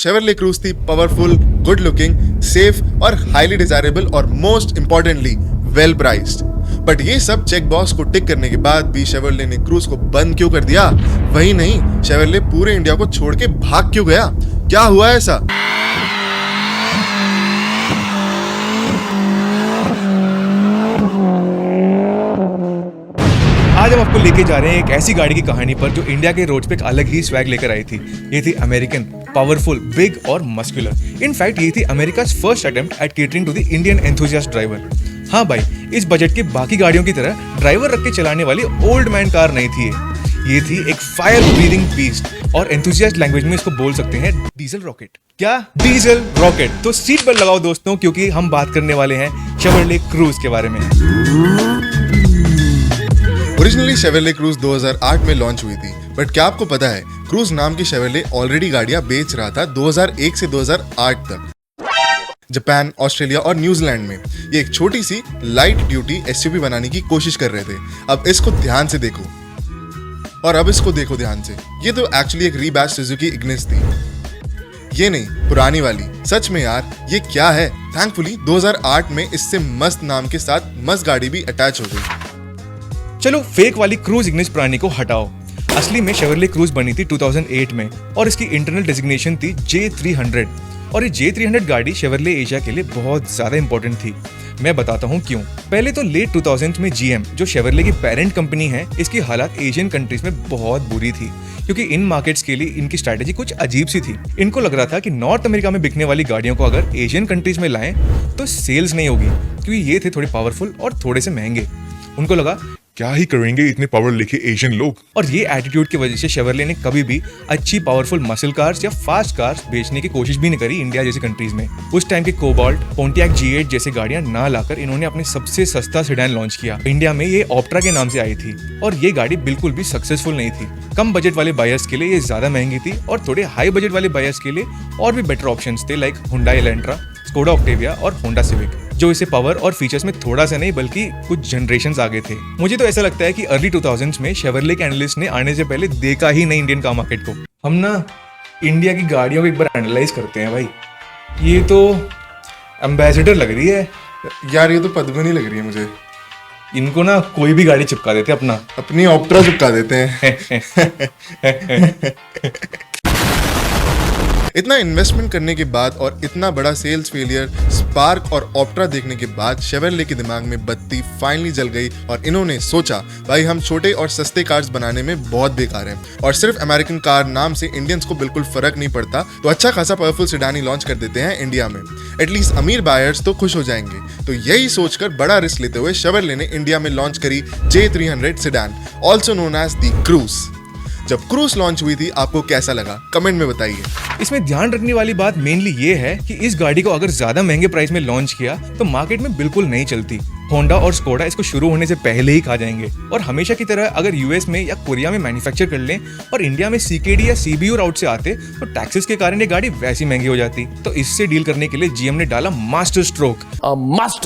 Chevrolet cruise थी powerful, good looking, safe और highly desirable और most importantly well priced. But ये सब चेक बॉक्स को टिक करने के बाद भी शेवरले ने क्रूज को बंद क्यों कर दिया? वही नहीं, शेवरले पूरे इंडिया को छोड़ के भाग क्यों गया? क्या हुआ ऐसा? आज हम आपको लेके जा रहे हैं एक ऐसी गाड़ी की कहानी पर जो इंडिया के रोड पे एक अलग ही स्वैग लेकर आई थी। ये थी अमेरिकन, पावरफुल, बिग और मस्कुलर। इनफैक्ट ये थी America's first attempt at catering to the Indian enthusiast driver. हाँ भाई, इस बजट के बाकी गाड़ियों की तरह ड्राइवर रख के चलाने वाली ओल्ड मैन कार नहीं थी ये थी एक फायर ब्रीदिंग बीस्ट, और एंथुसियास्ट लैंग्वेज में इसको बोल सकते हैं डीजल रॉकेट। क्या? Diesel rocket. तो सीट बेल्ट लगाओ दोस्तों, क्योंकि हम बात करने वाले हैं शेवरले क्रूज के बारे में। ओरिजिनली शेवरले क्रूज 2008 में लॉन्च हुई थी, बट क्या आपको पता है क्रूज नाम की शेवरले ऑलरेडी गाड़ियां बेच रहा था 2001 से 2008 तक जापान, ऑस्ट्रेलिया और न्यूजीलैंड में। ये एक छोटी सी लाइट ड्यूटी एसयूवी बनाने की कोशिश कर रहे थे। अब इसको ध्यान से देखो, और अब इसको देखो ध्यान से। ये तो एक्चुअली एक रीबैच सुजुकी इग्निस थी, ये नहीं पुरानी वाली। सच में यार, ये क्या है? थैंकफुली 2008 में इससे मस्त नाम के साथ मस्त गाड़ी भी अटैच हो गई। चलो फेक वाली क्रूज इग्निस पुरानी को हटाओ। असली में शेवरले क्रूज बनी थी 2008 में, और इसकी इंटरनल डेजिग्नेशन थी J300। और ये J300 गाड़ी शेवरले एशिया के लिए बहुत ज्यादा इंपॉर्टेंट थी। मैं बताता हूँ क्यों। पहले तो लेट 2000 में GM, जो शेवरले की पेरेंट कंपनी है, इसकी हालात एशियन कंट्रीज में बहुत बुरी थी, क्योंकि इन मार्केट्स के लिए इनकी स्ट्रैटेजी कुछ अजीब सी थी। इनको लग रहा था कि नॉर्थ अमेरिका में बिकने वाली गाड़ियों को अगर एशियन कंट्रीज में लाएं तो सेल्स नहीं होगी, क्योंकि ये थे थोड़े पावरफुल और थोड़े से महंगे। उनको लगा क्या ही करेंगे इतने पावर लेके एशियन लोग। और ये एटीट्यूड की वजह से शेवरले ने कभी भी अच्छी पावरफुल मसल कार्स या फास्ट कार्स बेचने की कोशिश भी नहीं करी इंडिया जैसी कंट्रीज में। उस टाइम के कोबाल्ट, पोंटियाक G8 जैसे गाड़ियां ना लाकर इन्होंने अपने सबसे सस्ता सेडान लॉन्च किया। इंडिया में ये ऑप्ट्रा के नाम से आई थी, और ये गाड़ी बिल्कुल भी सक्सेसफुल नहीं थी। कम बजट वाले बायर्स के लिए ये ज्यादा महंगी थी, और थोड़े हाई बजट वाले बायर्स के लिए और भी बेटर ऑप्शंस थे, like Hyundai Elantra, Skoda Octavia और होंडा सिविक, जो इसे पावर और फीचर्स में थोड़ा सा नहीं बल्कि कुछ जनरेशंस आगे थे। मुझे तो ऐसा लगता है कि अर्ली 2000s में शेवरले के एनालिस्ट ने आने से पहले देखा ही नहीं इंडियन कार मार्केट को। हम ना इंडिया की गाड़ियों को एक बार एनालाइज करते हैं भाई। ये तो एम्बेसडर लग रही है यार, ये तो पद्मिनी लग रही है मुझे। इनको ना कोई भी गाड़ी चिपका देते अपनी ऑप्ट्रा चिपका देते हैं। इतना इन्वेस्टमेंट करने के बाद और इतना बड़ा सेल्स फेलियर, स्पार्क और ऑप्ट्रा देखने के बाद शेवरले के दिमाग में बत्ती फाइनली जल गई, और इन्होंने सोचा भाई हम छोटे और सस्ते कार्स बनाने में बहुत बेकार हैं, और सिर्फ अमेरिकन कार नाम से इंडियंस को बिल्कुल फर्क नहीं पड़ता, तो अच्छा खासा पावरफुल सेडान ही लॉन्च कर देते हैं इंडिया में। एटलीस्ट अमीर बायर्स तो खुश हो जाएंगे। तो यही सोचकर बड़ा रिस्क लेते हुए शेवरले ने इंडिया में लॉन्च करी J300 sedan, also known as the Cruze. जब क्रूज लॉन्च हुई थी आपको कैसा लगा? कमेंट में बताइए। इसमें ध्यान रखने वाली बात मेनली ये है कि इस गाड़ी को अगर ज्यादा महंगे प्राइस में लॉन्च किया तो मार्केट में बिल्कुल नहीं चलती। होंडा और स्कोडा इसको शुरू होने से पहले ही खा जाएंगे, और हमेशा की तरह अगर यूएस में या कोरिया में मैन्युफैक्चर कर लें और इंडिया में CKD या CBU राउट से आते तो टैक्सेस के कारण ये गाड़ी वैसी महंगी हो जाती। तो इससे डील करने के लिए GM ने डाला master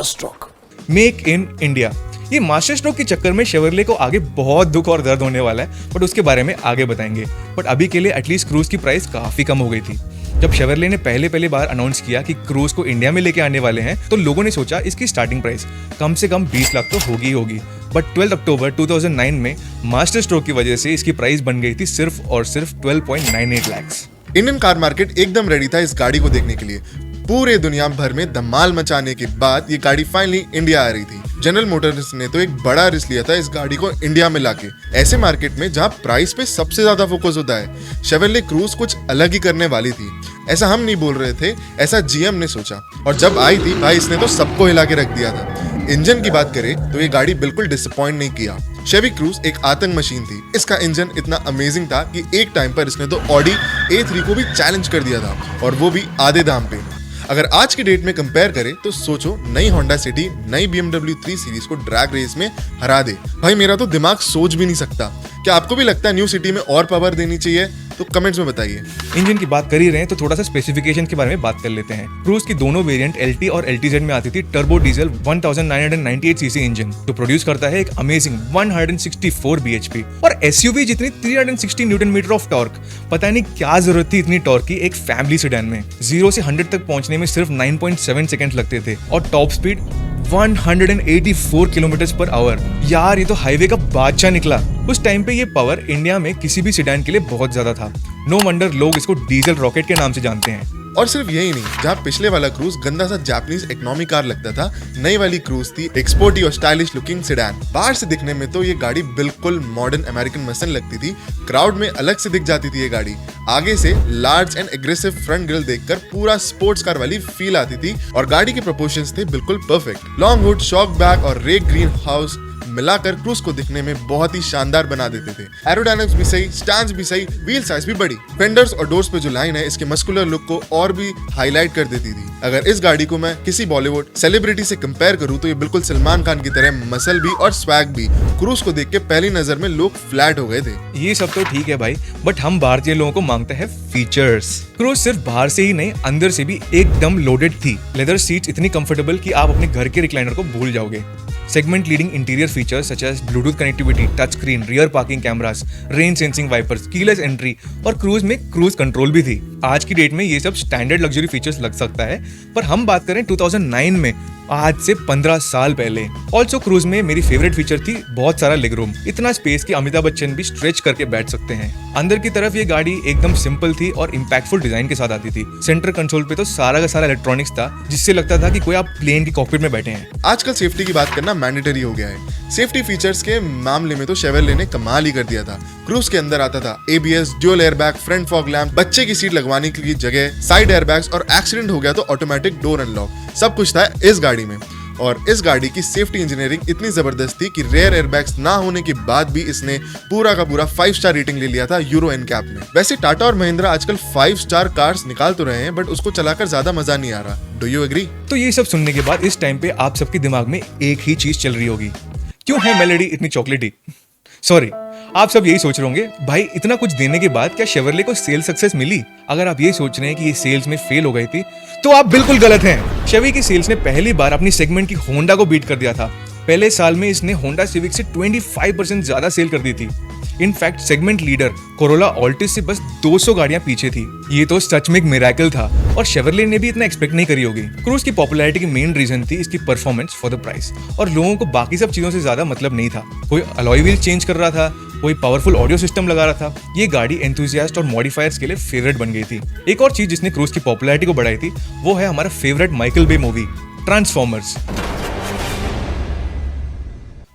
stroke, make in India. ये मास्टर स्ट्रोक के चक्कर में शेवरले को आगे बहुत दुख और दर्द होने वाला है, बट उसके बारे में आगे बताएंगे। बट अभी के लिए एटलीस्ट क्रूज की प्राइस काफी कम हो गई थी। जब शेवरले ने पहले बार अनाउंस किया कि क्रूज को इंडिया में लेके आने वाले हैं, तो लोगों ने सोचा इसकी स्टार्टिंग प्राइस कम से कम 20 लाख तो होगी। बट 12 अक्टूबर 2009 में मास्टर स्ट्रोक की वजह से इसकी प्राइस बन गई थी सिर्फ और सिर्फ 12.98 लाख। इंडियन कार मार्केट एकदम रेडी था इस गाड़ी को देखने के लिए। पूरे दुनिया भर में धमाल मचाने के बाद ये गाड़ी फाइनली इंडिया आ रही थी। जनरल मोटर्स ने तो एक बड़ा रिस्क लिया था इस गाड़ी को इंडिया में लाके, ऐसे मार्केट में जहां प्राइस पे सबसे ज्यादा फोकस होता है। शेवरले क्रूज कुछ अलग ही करने वाली थी। ऐसा हम नहीं बोल रहे थे, ऐसा GM ने सोचा, और जब आई थी भाई इसने तो सबको हिला के रख दिया था। इंजन की बात करें तो ये गाड़ी बिल्कुल डिसअपॉइंट नहीं किया। शेवी क्रूज एक आतंक मशीन थी। इसका इंजन इतना अमेजिंग था कि एक टाइम पर इसने तो ऑडी A3 को भी चैलेंज कर दिया था, और वो भी आधे दाम पे। अगर आज की डेट में कंपेयर करें तो सोचो, नई होंडा सिटी नई BMW 3 सीरीज को ड्रैग रेस में हरा दे। भाई मेरा तो दिमाग सोच भी नहीं सकता। क्या आपको भी लगता है न्यू सिटी में और पावर देनी चाहिए? तो कमेंट्स में बताइए। इंजन की बात कर ही रहे हैं तो थोड़ा सा स्पेसिफिकेशन के बारे में बात कर लेते हैं। क्रूज की दोनों वेरिएंट LT और LTZ में आती थी टर्बो डीजल 1998 सीसी इंजन जो प्रोड्यूस करता है एक अमेजिंग 164 bhp और SUV जितनी 360 न्यूटन मीटर ऑफ टॉर्क। पता नहीं क्या जरूरत थी इतनी टॉर्क की एक फैमिली सेडान में। 0 से 100 तक पहुंचने में सिर्फ 9.7 सेकंड लगते थे और top speed 184 kilometre per hour. यार ये तो हाईवे का बादशाह निकला। उस टाइम पे ये पावर इंडिया में किसी भी सेडान के लिए बहुत ज्यादा था। नो वंडर लोग इसको डीजल रॉकेट के नाम से जानते हैं। और सिर्फ यही नहीं, जहाँ पिछले वाला क्रूज गंदा सा जापानीज इकोनॉमी कार लगता था, नई वाली क्रूज थी एक्सपोर्टी और स्टाइलिश लुकिंग सेडान। बाहर से दिखने में तो ये गाड़ी बिल्कुल मॉडर्न अमेरिकन मसन लगती थी। क्राउड में अलग से दिख जाती थी ये गाड़ी। आगे से large and aggressive front grille देखकर पूरा स्पोर्ट्स कार वाली फील आती थी और गाड़ी के प्रोपोर्शंस थे बिल्कुल perfect. Long hood, shock back और रेक ग्रीन हाउस मिलाकर क्रूज को दिखने में बहुत ही शानदार बना देते थे। एरोडायनामिक्स भी सही, स्टैंड्स भी सही, व्हील साइज भी बड़ी। फेंडर्स और डोर्स पे जो लाइन है इसके मस्कुलर लुक को और भी हाईलाइट कर देती थी। अगर इस गाड़ी को मैं किसी बॉलीवुड सेलिब्रिटी से कंपेयर करूं तो ये बिल्कुल सलमान खान की तरह मसल भी और स्वैग भी। क्रूज को देख के पहली नजर में लोग फ्लैट हो गए थे। ये सब तो ठीक है भाई, बट हम भारतीय लोगों को मांगते हैं फीचर्स। क्रूज सिर्फ बाहर से ही नहीं अंदर से भी एकदम लोडेड थी। लेदर सीट्स इतनी कंफर्टेबल कि आप अपने घर के रिक्लाइनर को भूल जाओगे। Segment leading interior features such as Bluetooth connectivity, touch screen, rear parking cameras, rain sensing wipers, keyless entry और क्रूज में क्रूज कंट्रोल भी थी। आज की डेट में ये सब स्टैंडर्ड लग्जरी फीचर्स लग सकता है, पर हम बात करें 2009 में, आज से 15 साल पहले। ऑल्सो क्रूज में मेरी फेवरेट फीचर थी बहुत सारा लेग रूम। इतना स्पेस कि अमिताभ बच्चन भी स्ट्रेच करके बैठ सकते हैं। अंदर की तरफ ये गाड़ी एकदम सिंपल थी और इम्पैक्टफुल डिजाइन के साथ आती थी। सेंटर कंसोल पे तो सारा का सारा इलेक्ट्रॉनिक्स था जिससे लगता था कि कोई आप प्लेन की कॉकपिट में बैठे हैं। आजकल सेफ्टी की बात करना मैंडेटरी हो गया है। सेफ्टी फीचर्स के मामले में तो शेवरले ने कमाल ही कर दिया था। क्रूज के अंदर आता था ABS, dual airbag, front fog lamp, बच्चे की सीट लगवाने की जगह साइड एयरबैग्स और एक्सीडेंट हो गया तो ऑटोमेटिक डोर अनलॉक। सब कुछ था इस गाड़ी में। और इस गाड़ी की सेफ्टी इंजीनियरिंग इतनी जबरदस्त थी कि रेयर एयरबैग्स ना होने के बाद भी इसने पूरा का पूरा 5 स्टार रेटिंग ले लिया था यूरो NCAP में। वैसे टाटा और महिंद्रा आजकल 5 स्टार कार्स निकाल तो रहे हैं, बट उसको चलाकर ज्यादा मजा नहीं आ रहा। Do you agree? तो ये सब सुनने के बाद इस टाइम पे आप सबके दिमाग में एक ही चीज चल रही होगी, क्यों है मेलेडी इतनी चॉकलेटी? सॉरी, आप सब यही सोच रहे होंगे, भाई इतना कुछ देने के बाद क्या शेवरले को सेल सक्सेस मिली? अगर आप ये सोच रहे हैं कि ये सेल्स में फेल हो गई थी तो आप बिल्कुल गलत हैं। शेवी की सेल्स ने पहली बार अपनी सेगमेंट की होंडा को बीट कर दिया था। पहले साल में इसने होंडा सिविक से 25% ज्यादा सेल कर दी थी। In fact segment leader Corolla Altis से बस 200 गाड़ियां पीछे थी। ये तो सच में एक मिरेकल था और शेवरले ने भी इतना एक्सपेक्ट नहीं करी होगी। क्रूज की पॉपुलैरिटी की मेन रीजन थी इसकी परफॉर्मेंस फॉर द प्राइस, और लोगों को बाकी सब चीजों से ज्यादा मतलब नहीं था। कोई अलॉय व्हील चेंज कर रहा था, कोई पावरफुल ऑडियो सिस्टम लगा रहा था। ये गाड़ी एंथुसियास्ट और मॉडिफायर्स के लिए फेवरेट बन गई थी। एक और चीज जिसने क्रूज की पॉपुलैरिटी को बढ़ाई थी वो है हमारा favourite Michael Bay movie Transformers.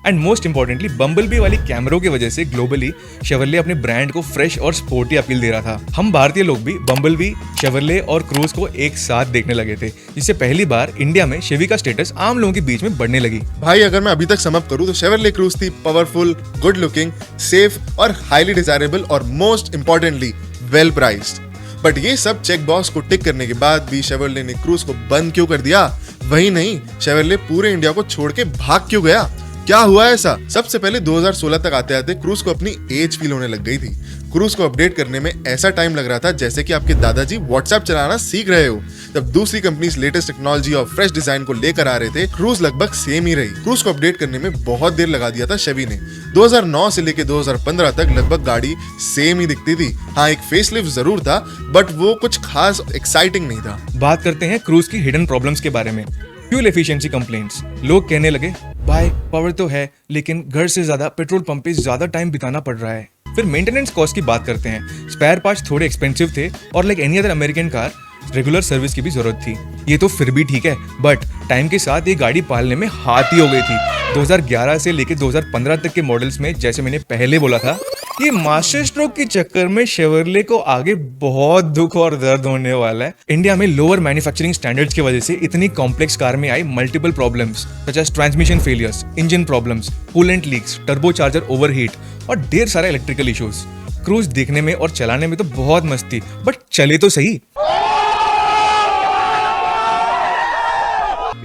And most importantly Bumblebee वाली कैमरों की वजह से ग्लोबली शेवरले अपने ब्रांड को फ्रेश और स्पोर्टी अपील दे रहा था। हम भारतीय लोग भी बम्बलबी, शेवरले और क्रूज को एक साथ देखने लगे थे, जिससे पहली बार इंडिया में शेवी का स्टेटस आम लोगों के बीच में बढ़ने लगी। भाई अगर मैं अभी तक सम अप करूं तो शेवरले क्रूज थी पावरफुल, गुड लुकिंग, सेफ और हाईली डिजायरेबल और most importantly well priced. But ये सब चेक बॉक्स को टिक करने के बाद भी शेवरले ने क्रूज को बंद क्यों कर दिया? वही नहीं, शेवरले पूरे इंडिया को छोड़ के भाग क्यों गया? क्या हुआ ऐसा? सबसे पहले 2016 तक आते आते क्रूज को अपनी एज फील होने लग गई थी। क्रूज को अपडेट करने में ऐसा टाइम लग रहा था जैसे कि आपके दादाजी व्हाट्सएप चलाना सीख रहे हो। जब दूसरी कंपनीज लेटेस्ट टेक्नोलॉजी और फ्रेश डिजाइन को लेकर आ रहे थे, क्रूज लगभग सेम ही रही। क्रूज को अपडेट करने में बहुत देर लगा दिया था शेवी ने। 2009 से लेकर 2015 तक लगभग गाड़ी सेम ही दिखती थी। हाँ, एक फेसलिफ्ट जरूर था, बट वो कुछ खास एक्साइटिंग नहीं था। बात करते हैं क्रूज की हिडन प्रॉब्लम्स के बारे में। Fuel efficiency complaints. लोग कहने लगे, भाई पावर तो है लेकिन घर से ज्यादा पेट्रोल पंप पे ज्यादा टाइम बिताना पड़ रहा है। फिर मेंटेनेंस कॉस्ट की बात करते हैं। स्पेयर पार्ट्स थोड़े एक्सपेंसिव थे और like any other American car regular service की भी जरूरत थी। ये तो फिर भी ठीक है, बट टाइम के साथ ये गाड़ी पालने में हाथ ही हो गई थी। 2011 से लेकर 2015 तक के मॉडल्स में, जैसे मैंने पहले बोला था, ये मास्टर स्ट्रोक के चक्कर में शेवरले को आगे बहुत दुख और दर्द होने वाला है। इंडिया में लोअर मैन्युफैक्चरिंग स्टैंडर्ड्स की वजह से इतनी कॉम्प्लेक्स कार में आई multiple problems such as transmission failures, engine problems, coolant leaks, turbocharger overheat और ढेर सारे इलेक्ट्रिकल इश्यूज। क्रूज देखने में और चलाने में तो बहुत मस्त थी, बट चले तो सही।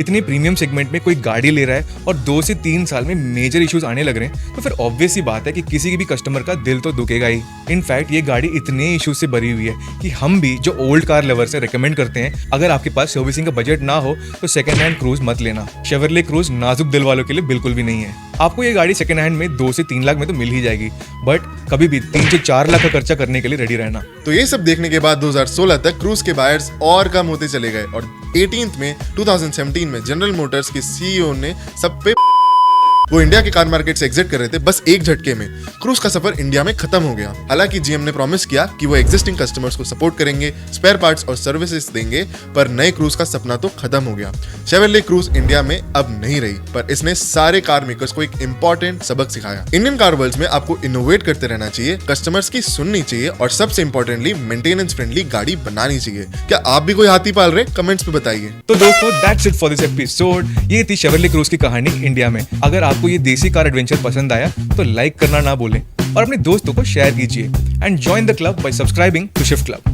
इतने प्रीमियम सेगमेंट में कोई गाड़ी ले रहा है और 2 से 3 साल में मेजर इश्यूज आने लग रहे हैं, तो फिर ऑब्वियस सी बात है कि किसी भी कस्टमर का दिल तो दुखेगा ही। इनफैक्ट ये गाड़ी इतने इश्यूज से भरी हुई है कि हम भी जो ओल्ड कार लवर से रेकमेंड करते हैं, अगर आपके पास सर्विसिंग का बजट ना हो तो सेकंड हैंड क्रूज मत लेना। शेवरले क्रूज नाजुक दिल वालों के लिए बिल्कुल भी नहीं है। आपको ये गाड़ी सेकंड हैंड में 2 से 3 लाख में तो मिल ही जाएगी, बट कभी भी 3 से 4 लाख का खर्चा करने के लिए रेडी रहना। तो ये सब देखने के बाद 2016 तक क्रूज के बायर्स और कम होते चले गए और 18 में 2017 में जनरल मोटर्स के सीईओ ने सब पे वो इंडिया के कार मार्केट से एग्जिट कर रहे थे। बस एक झटके में क्रूज का सफर इंडिया में खत्म हो गया। हालांकि जीएम ने प्रॉमिस किया कि वो एग्जिस्टिंग कस्टमर्स को सपोर्ट करेंगे, स्पेयर पार्ट्स और सर्विसेज देंगे, पर नए क्रूज का सपना तो खत्म हो गया। शेवरले क्रूज इंडिया में अब नहीं रही, पर इसने सारे कार मेकर्स को एक इंपॉर्टेंट सबक सिखाया। इंडियन कार वर्ल्ड में आपको इनोवेट करते रहना चाहिए, कस्टमर्स की सुननी चाहिए और सबसे इंपॉर्टेंटली मेंटेनेंस फ्रेंडली गाड़ी बनानी चाहिए। क्या आप भी कोई हाथी पाल रहे? कमेंट्स में बताइए। तो दोस्तों, that's it for this episode. ये थी शेवरले क्रूज की कहानी इंडिया में। अगर आपको ये देसी कार एडवेंचर पसंद आया तो लाइक करना ना भूलें और अपने दोस्तों को शेयर कीजिए and join the club by subscribing to Shift club.